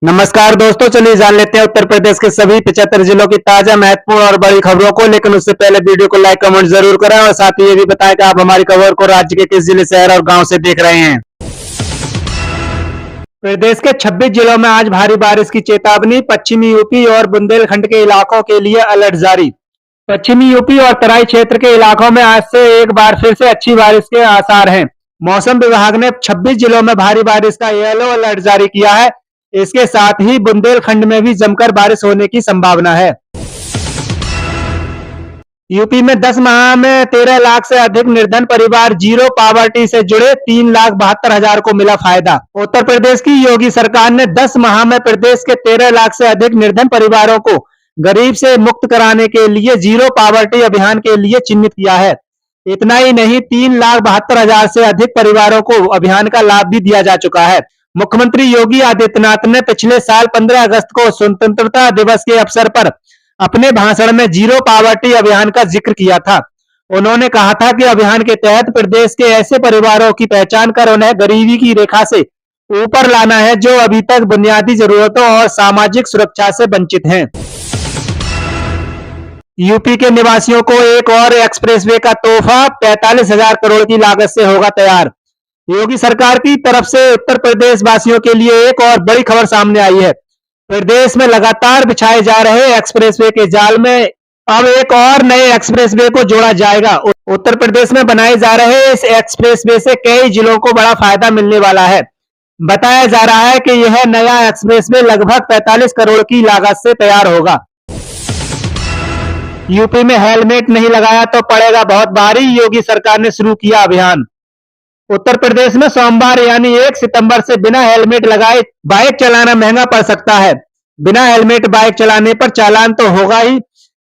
नमस्कार दोस्तों, चलिए जान लेते हैं उत्तर प्रदेश के सभी 75 जिलों की ताजा महत्वपूर्ण और बड़ी खबरों को। लेकिन उससे पहले वीडियो को लाइक कमेंट जरूर करें और साथ ही ये भी बताएं कि आप हमारी खबर को राज्य के किस जिले, शहर और गांव से देख रहे हैं। प्रदेश के 26 जिलों में आज भारी बारिश की चेतावनी। पश्चिमी यूपी और बुंदेलखंड के इलाकों के लिए अलर्ट जारी। पश्चिमी यूपी और तराई क्षेत्र के इलाकों में आज से एक बार फिर से अच्छी बारिश के आसार हैं। मौसम विभाग ने 26 जिलों में भारी बारिश का येलो अलर्ट जारी किया है। इसके साथ ही बुंदेलखंड में भी जमकर बारिश होने की संभावना है। यूपी में 10 माह में 13 लाख से अधिक निर्धन परिवार जीरो पावर्टी से जुड़े 3,72,000 को मिला फायदा। उत्तर प्रदेश की योगी सरकार ने 10 माह में प्रदेश के 13 लाख से अधिक निर्धन परिवारों को गरीब से मुक्त कराने के लिए जीरो पावर्टी अभियान के लिए चिन्हित किया है। इतना ही नहीं, 3,72,000 से अधिक परिवारों को अभियान का लाभ भी दिया जा चुका है। मुख्यमंत्री योगी आदित्यनाथ ने पिछले साल 15 अगस्त को स्वतंत्रता दिवस के अवसर पर अपने भाषण में जीरो पावर्टी अभियान का जिक्र किया था। उन्होंने कहा था कि अभियान के तहत प्रदेश के ऐसे परिवारों की पहचान कर उन्हें गरीबी की रेखा से ऊपर लाना है जो अभी तक बुनियादी जरूरतों और सामाजिक सुरक्षा से वंचित हैं। यूपी के निवासियों को एक और एक्सप्रेसवे का तोहफा 45,000 करोड़ की लागत से होगा तैयार। योगी सरकार की तरफ से उत्तर प्रदेश वासियों के लिए एक और बड़ी खबर सामने आई है। प्रदेश में लगातार बिछाए जा रहे एक्सप्रेसवे के जाल में अब एक और नए एक्सप्रेसवे को जोड़ा जाएगा। उत्तर प्रदेश में बनाए जा रहे इस एक्सप्रेसवे से कई जिलों को बड़ा फायदा मिलने वाला है। बताया जा रहा है कि यह नया एक्सप्रेसवे लगभग 45 करोड़ की लागत से तैयार होगा। यूपी में हेलमेट नहीं लगाया तो पड़ेगा बहुत भारी, योगी सरकार ने शुरू किया अभियान। उत्तर प्रदेश में सोमवार यानी 1 सितंबर से बिना हेलमेट लगाए बाइक चलाना महंगा पड़ सकता है। बिना हेलमेट बाइक चलाने पर चालान तो होगा ही।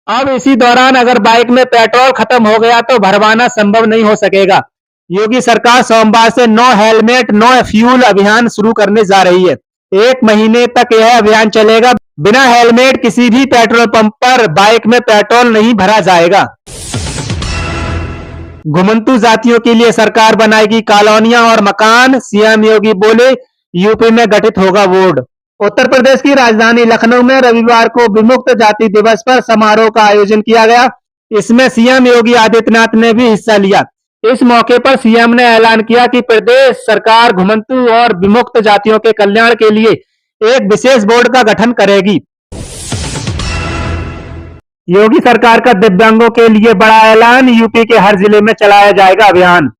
अब इसी दौरान अगर बाइक में पेट्रोल खत्म हो गया तो भरवाना संभव नहीं हो सकेगा। योगी सरकार सोमवार से नो हेलमेट नो फ्यूल अभियान शुरू करने जा रही है। 1 महीने तक यह अभियान चलेगा। बिना हेलमेट किसी भी पेट्रोल पंप पर बाइक में पेट्रोल नहीं भरा जाएगा। घुमंतु जातियों के लिए सरकार बनाएगी कॉलोनियां और मकान, सीएम योगी बोले। यूपी में गठित होगा बोर्ड। उत्तर प्रदेश की राजधानी लखनऊ में रविवार को विमुक्त जाति दिवस पर समारोह का आयोजन किया गया। इसमें सीएम योगी आदित्यनाथ ने भी हिस्सा लिया। इस मौके पर सीएम ने ऐलान किया कि प्रदेश सरकार घुमंतु और विमुक्त जातियों के कल्याण के लिए एक विशेष बोर्ड का गठन करेगी। योगी सरकार का दिव्यांगों के लिए बड़ा ऐलान, यूपी के हर जिले में चलाया जाएगा अभियान।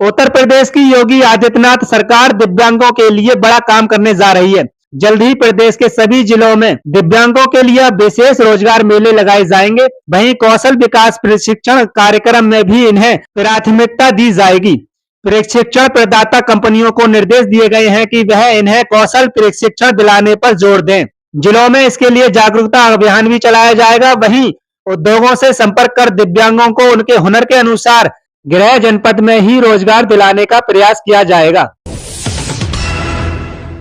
उत्तर प्रदेश की योगी आदित्यनाथ सरकार दिव्यांगों के लिए बड़ा काम करने जा रही है। जल्द ही प्रदेश के सभी जिलों में दिव्यांगों के लिए विशेष रोजगार मेले लगाए जाएंगे। वहीं कौशल विकास प्रशिक्षण कार्यक्रम में भी इन्हें प्राथमिकता दी जाएगी। प्रशिक्षण प्रदाता कंपनियों को निर्देश दिए गए हैं कि वह इन्हें कौशल प्रशिक्षण दिलाने पर जोर दें। जिलों में इसके लिए जागरूकता अभियान भी चलाया जाएगा। वहीं उद्योगों से संपर्क कर दिव्यांगों को उनके हुनर के अनुसार गृह जनपद में ही रोजगार दिलाने का प्रयास किया जाएगा।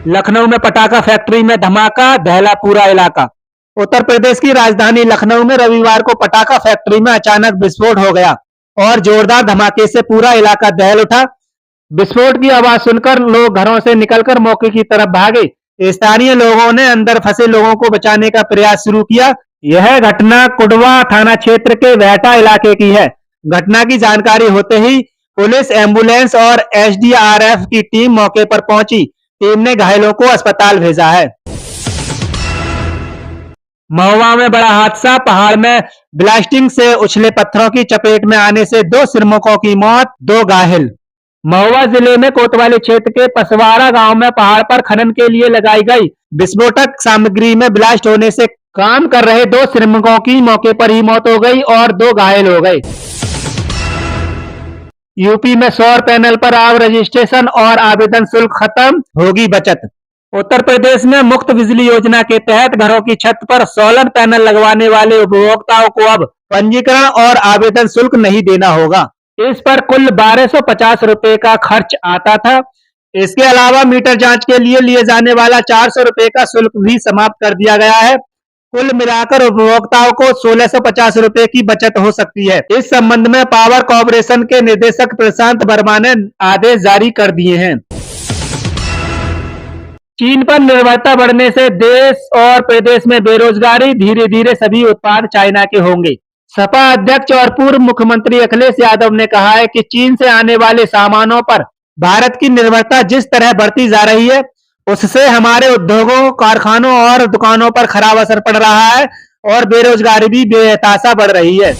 लखनऊ में पटाखा फैक्ट्री में धमाका, दहला पूरा इलाका। उत्तर प्रदेश की राजधानी लखनऊ में रविवार को पटाखा फैक्ट्री में अचानक विस्फोट हो गया और जोरदार धमाके से पूरा इलाका दहल उठा। विस्फोट की आवाज सुनकर लोग घरों से निकलकर मौके की तरफ भागे। स्थानीय लोगों ने अंदर फंसे लोगों को बचाने का प्रयास शुरू किया। यह घटना कुडवा थाना क्षेत्र के वेहटा इलाके की है। घटना की जानकारी होते ही पुलिस, एम्बुलेंस और एसडीआरएफ की टीम मौके पर पहुंची। टीम ने घायलों को अस्पताल भेजा है। महुआ में बड़ा हादसा, पहाड़ में ब्लास्टिंग से उछले पत्थरों की चपेट में आने से 2 श्रमिकों की मौत, 2 घायल। महुआ जिले में कोतवाली क्षेत्र के पसवाड़ा गांव में पहाड़ पर खनन के लिए लगाई गई विस्फोटक सामग्री में ब्लास्ट होने से काम कर रहे 2 श्रमिकों की मौके पर ही मौत हो गई और 2 घायल हो गए। यूपी में सौर पैनल पर अब रजिस्ट्रेशन और आवेदन शुल्क खत्म, होगी बचत। उत्तर प्रदेश में मुफ्त बिजली योजना के तहत घरों की छत पर सोलर पैनल लगवाने वाले उपभोक्ताओं को अब पंजीकरण और आवेदन शुल्क नहीं देना होगा। इस पर कुल 1250 रुपए का खर्च आता था। इसके अलावा मीटर जांच के लिए जाने वाला 400 रुपए का शुल्क भी समाप्त कर दिया गया है। कुल मिलाकर उपभोक्ताओं को 1650 रुपए की बचत हो सकती है। इस संबंध में पावर कॉर्पोरेशन के निदेशक प्रशांत वर्मा ने आदेश जारी कर दिए हैं। चीन पर निर्भरता बढ़ने से देश और प्रदेश में बेरोजगारी, धीरे धीरे सभी उत्पाद चाइना के होंगे। सपा अध्यक्ष और पूर्व मुख्यमंत्री अखिलेश यादव ने कहा है कि चीन से आने वाले सामानों पर भारत की निर्भरता जिस तरह बढ़ती जा रही है, उससे हमारे उद्योगों, कारखानों और दुकानों पर खराब असर पड़ रहा है और बेरोजगारी भी बेतहाशा बढ़ रही है।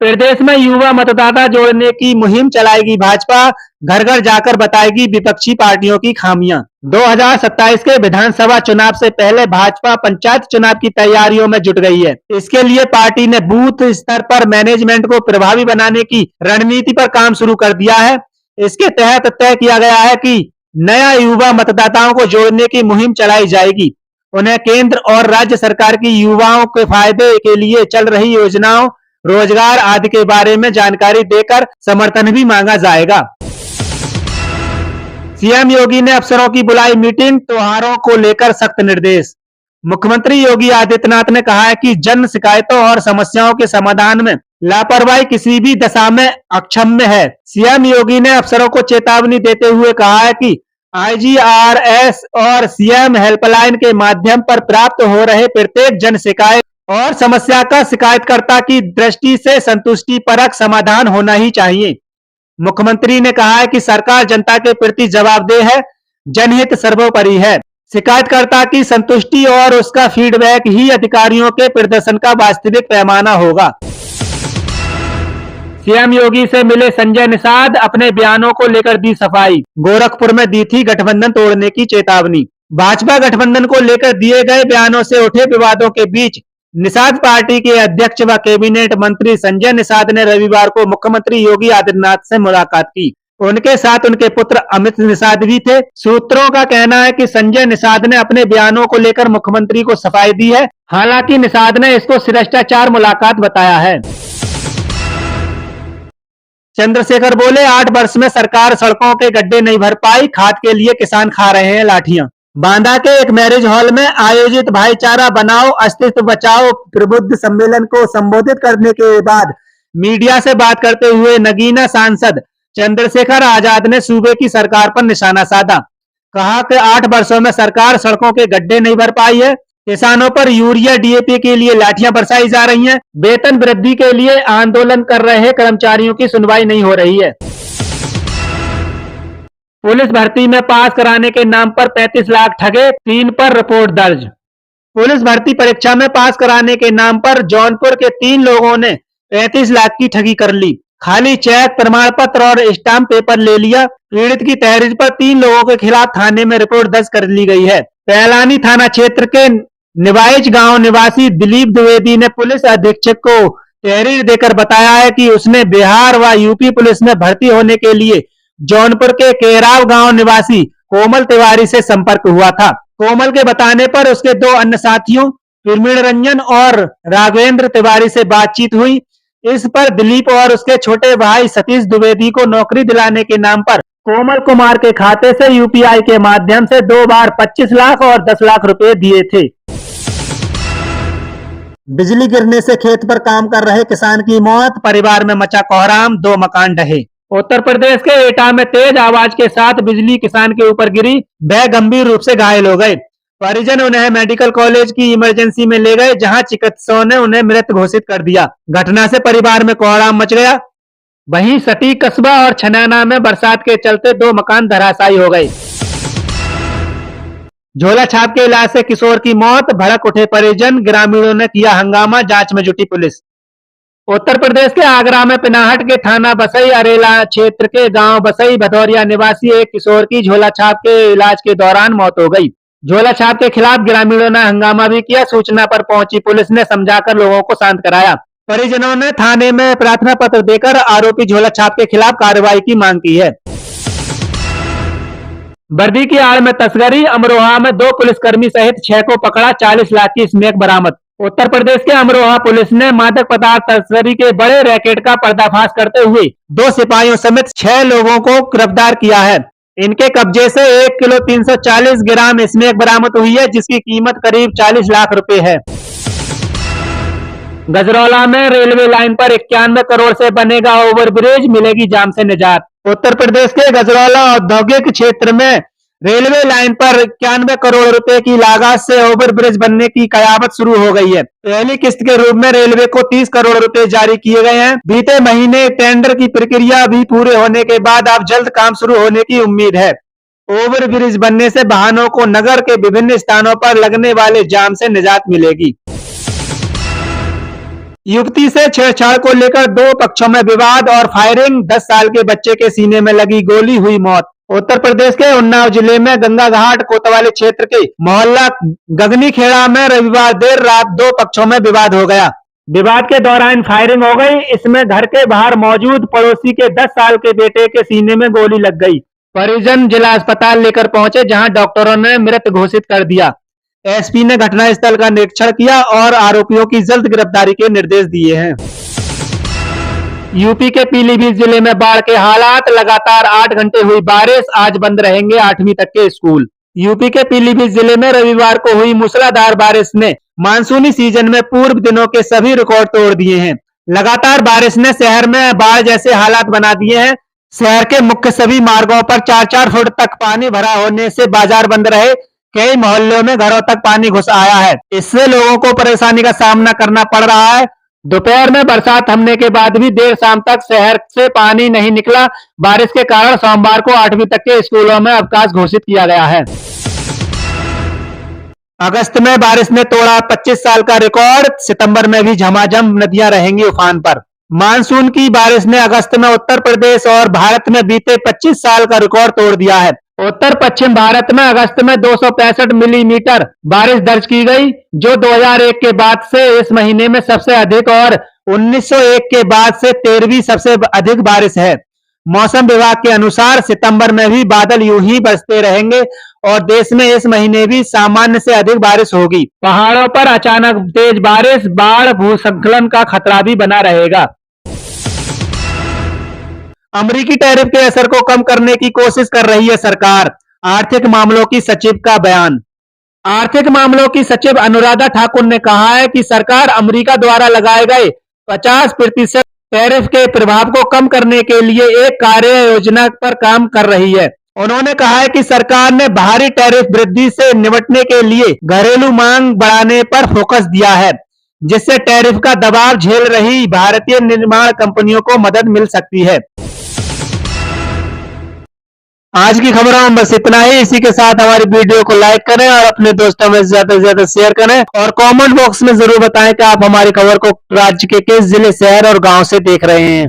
प्रदेश में युवा मतदाता जोड़ने की मुहिम चलाएगी भाजपा, घर घर जाकर बताएगी विपक्षी पार्टियों की खामियां। 2027 के विधानसभा चुनाव से पहले भाजपा पंचायत चुनाव की तैयारियों में जुट गई है। इसके लिए पार्टी ने बूथ स्तर पर मैनेजमेंट को प्रभावी बनाने की रणनीति पर काम शुरू कर दिया है। इसके तहत तय किया गया है कि नया युवा मतदाताओं को जोड़ने की मुहिम चलाई जाएगी। उन्हें केंद्र और राज्य सरकार की युवाओं के फायदे के लिए चल रही योजनाओं, रोजगार आदि के बारे में जानकारी देकर समर्थन भी मांगा जाएगा। सीएम योगी ने अफसरों की बुलाई मीटिंग, त्योहारों को लेकर सख्त निर्देश। मुख्यमंत्री योगी आदित्यनाथ ने कहा है कि जन शिकायतों और समस्याओं के समाधान में लापरवाही किसी भी दशा में अक्षम्य है। सीएम योगी ने अफसरों को चेतावनी देते हुए कहा है कि आईजीआरएस और सीएम हेल्पलाइन के माध्यम पर प्राप्त हो रहे प्रत्येक जन शिकायत और समस्या का शिकायतकर्ता की दृष्टि से संतुष्टिपरक समाधान होना ही चाहिए। मुख्यमंत्री ने कहा है कि सरकार जनता के प्रति जवाबदेह है, जनहित सर्वोपरि है। शिकायतकर्ता की संतुष्टि और उसका फीडबैक ही अधिकारियों के प्रदर्शन का वास्तविक पैमाना होगा। सीएम योगी से मिले संजय निषाद, अपने बयानों को लेकर दी सफाई। गोरखपुर में दी थी गठबंधन तोड़ने की चेतावनी। भाजपा गठबंधन को लेकर दिए गए बयानों से उठे विवादों के बीच निषाद पार्टी के अध्यक्ष व कैबिनेट मंत्री संजय निषाद ने रविवार को मुख्यमंत्री योगी आदित्यनाथ से मुलाकात की। उनके साथ उनके पुत्र अमित निषाद भी थे। सूत्रों का कहना है कि संजय निषाद ने अपने बयानों को लेकर मुख्यमंत्री को सफाई दी है। हालांकि निषाद ने इसको शिष्टाचार मुलाकात बताया है। चंद्रशेखर बोले, 8 वर्ष में सरकार सड़कों के गड्ढे नहीं भर पाई, खाद के लिए किसान खा रहे हैं लाठियां। बांदा के एक मैरिज हॉल में आयोजित भाईचारा बनाओ अस्तित्व बचाओ प्रबुद्ध सम्मेलन को संबोधित करने के बाद मीडिया से बात करते हुए नगीना सांसद चंद्रशेखर आजाद ने सूबे की सरकार पर निशाना साधा। कहा कि 8 वर्षों में सरकार सड़कों के गड्ढे नहीं भर पाई है, किसानों पर यूरिया डीएपी के लिए लाठियां बरसाई जा रही हैं, वेतन वृद्धि के लिए आंदोलन कर रहे कर्मचारियों की सुनवाई नहीं हो रही है। पुलिस भर्ती में पास कराने के नाम पर 35 लाख ठगे, 3 पर रिपोर्ट दर्ज। पुलिस भर्ती परीक्षा में पास कराने के नाम पर जौनपुर के 3 लोगों ने 35 लाख की ठगी कर ली। खाली चेक, प्रमाण पत्र और स्टाम्प पेपर ले लिया। पीड़ित की तहरीर पर 3 लोगों के खिलाफ थाने में रिपोर्ट दर्ज कर ली गई है। पैलानी थाना क्षेत्र के निवाइच गांव निवासी दिलीप द्विवेदी ने पुलिस अधीक्षक को तहरीर देकर बताया है कि उसने बिहार व यूपी पुलिस में भर्ती होने के लिए जौनपुर के केराव गांव निवासी कोमल तिवारी से संपर्क हुआ था। कोमल के बताने पर उसके 2 अन्य साथियों प्रवीण रंजन और राघवेंद्र तिवारी से बातचीत हुई। इस पर दिलीप और उसके छोटे भाई सतीश द्विवेदी को नौकरी दिलाने के नाम पर कोमल कुमार के खाते से यूपीआई के माध्यम से 2 बार 25 लाख और 10 लाख रुपए दिए थे। बिजली गिरने से खेत पर काम कर रहे किसान की मौत, परिवार में मचा कोहराम, 2 मकान ढहे। उत्तर प्रदेश के एटा में तेज आवाज के साथ बिजली किसान के ऊपर गिरी, वह गंभीर रूप से घायल हो गए। परिजन उन्हें मेडिकल कॉलेज की इमरजेंसी में ले गए, जहां चिकित्सकों ने उन्हें मृत घोषित कर दिया। घटना से परिवार में कोहराम मच गया। वहीं सटीक कस्बा और छनैना में बरसात के चलते 2 मकान धराशायी हो गए। झोला छाप के इलाज से किशोर की मौत, भड़क उठे परिजन, ग्रामीणों ने किया हंगामा, जांच में जुटी पुलिस। उत्तर प्रदेश के आगरा में पिनाहट के थाना बसई अरेला क्षेत्र के गांव बसई भदौरिया निवासी एक किशोर की झोला छाप के इलाज के दौरान मौत हो गई। झोला छाप के खिलाफ ग्रामीणों ने हंगामा भी किया। सूचना पर पहुंची पुलिस ने समझाकर लोगों को शांत कराया। परिजनों ने थाने में प्रार्थना पत्र देकर आरोपी झोला छाप के खिलाफ कार्रवाई की मांग की है। वर्दी की आड़ में तस्करी, अमरोहा में 2 पुलिसकर्मी सहित 6 को पकड़ा, 40 लाख की स्मैक बरामद। उत्तर प्रदेश के अमरोहा पुलिस ने मादक पदार्थ तस्करी के बड़े रैकेट का पर्दाफाश करते हुए 2 सिपाहियों समेत 6 लोगों को गिरफ्तार किया है। इनके कब्जे से 1 किलो 340 ग्राम स्मैक बरामद हुई है, जिसकी कीमत करीब 40 लाख रुपए है। गजरौला में रेलवे लाइन पर 91 करोड़ से बनेगा ओवरब्रिज, मिलेगी जाम से निजात। उत्तर प्रदेश के गजरौला औद्योगिक क्षेत्र में रेलवे लाइन पर 91 करोड़ रुपए की लागत से ओवरब्रिज बनने की कयामत शुरू हो गई है। पहली किस्त के रूप में रेलवे को 30 करोड़ रुपए जारी किए गए हैं। बीते महीने टेंडर की प्रक्रिया भी पूरे होने के बाद अब जल्द काम शुरू होने की उम्मीद है। ओवरब्रिज बनने से वाहनों को नगर के विभिन्न स्थानों पर लगने वाले जाम से निजात मिलेगी। युवती से छेड़छाड़ को लेकर दो पक्षों में विवाद और फायरिंग, 10 साल के बच्चे के सीने में लगी गोली, हुई मौत। उत्तर प्रदेश के उन्नाव जिले में गंगा घाट कोतवाली क्षेत्र के मोहल्ला गगनी खेड़ा में रविवार देर रात दो पक्षों में विवाद हो गया। विवाद के दौरान फायरिंग हो गई। इसमें घर के बाहर मौजूद पड़ोसी के 10 साल के बेटे के सीने में गोली लग गई। परिजन जिला अस्पताल लेकर पहुंचे, जहां डॉक्टरों ने मृत घोषित कर दिया। एसपी ने घटनास्थल का निरीक्षण किया और आरोपियों की जल्द गिरफ्तारी के निर्देश दिए हैं। यूपी के पीलीभीत जिले में बाढ़ के हालात, लगातार 8 घंटे हुई बारिश, आज बंद रहेंगे 8वीं तक के स्कूल। यूपी के पीलीभीत जिले में रविवार को हुई मूसलाधार बारिश ने मानसूनी सीजन में पूर्व दिनों के सभी रिकॉर्ड तोड़ दिए हैं। लगातार बारिश ने शहर में बाढ़ जैसे हालात बना दिए हैं। शहर के मुख्य सभी मार्गों पर 4-4 फुट तक पानी भरा होने से बाजार बंद रहे। कई मोहल्लों में घरों तक पानी घुस आया है। इससे लोगों को परेशानी का सामना करना पड़ रहा है। दोपहर में बरसात थमने के बाद भी देर शाम तक शहर से पानी नहीं निकला। बारिश के कारण सोमवार को 8वीं तक के स्कूलों में अवकाश घोषित किया गया है। अगस्त में बारिश ने तोड़ा 25 साल का रिकॉर्ड, सितंबर में भी झमाझम नदियां रहेंगी उफान पर। मानसून की बारिश ने अगस्त में उत्तर प्रदेश और भारत में बीते 25 साल का रिकॉर्ड तोड़ दिया है। उत्तर पश्चिम भारत में अगस्त में 265 मिलीमीटर बारिश दर्ज की गई, जो 2001 के बाद से इस महीने में सबसे अधिक और 1901 के बाद से 13वीं सबसे अधिक बारिश है। मौसम विभाग के अनुसार सितंबर में भी बादल यूं ही बरसते रहेंगे और देश में इस महीने भी सामान्य से अधिक बारिश होगी। पहाड़ों पर अचानक तेज बारिश, बाढ़, भूस्खलन का खतरा भी बना रहेगा। अमेरिकी टैरिफ के असर को कम करने की कोशिश कर रही है सरकार, आर्थिक मामलों की सचिव का बयान। आर्थिक मामलों की सचिव अनुराधा ठाकुर ने कहा है कि सरकार अमेरिका द्वारा लगाए गए 50% टैरिफ के प्रभाव को कम करने के लिए एक कार्य योजना पर काम कर रही है। उन्होंने कहा है कि सरकार ने बाहरी टैरिफ वृद्धि से निपटने के लिए घरेलू मांग बढ़ाने पर फोकस दिया है, जिससे टैरिफ का दबाव झेल रही भारतीय निर्माण कंपनियों को मदद मिल सकती है। आज की खबरों में बस इतना ही। इसी के साथ हमारी वीडियो को लाइक करें और अपने दोस्तों में ज्यादा से ज्यादा शेयर करें और कमेंट बॉक्स में जरूर बताएं कि आप हमारी खबर को राज्य के किस जिले, शहर और गांव से देख रहे हैं।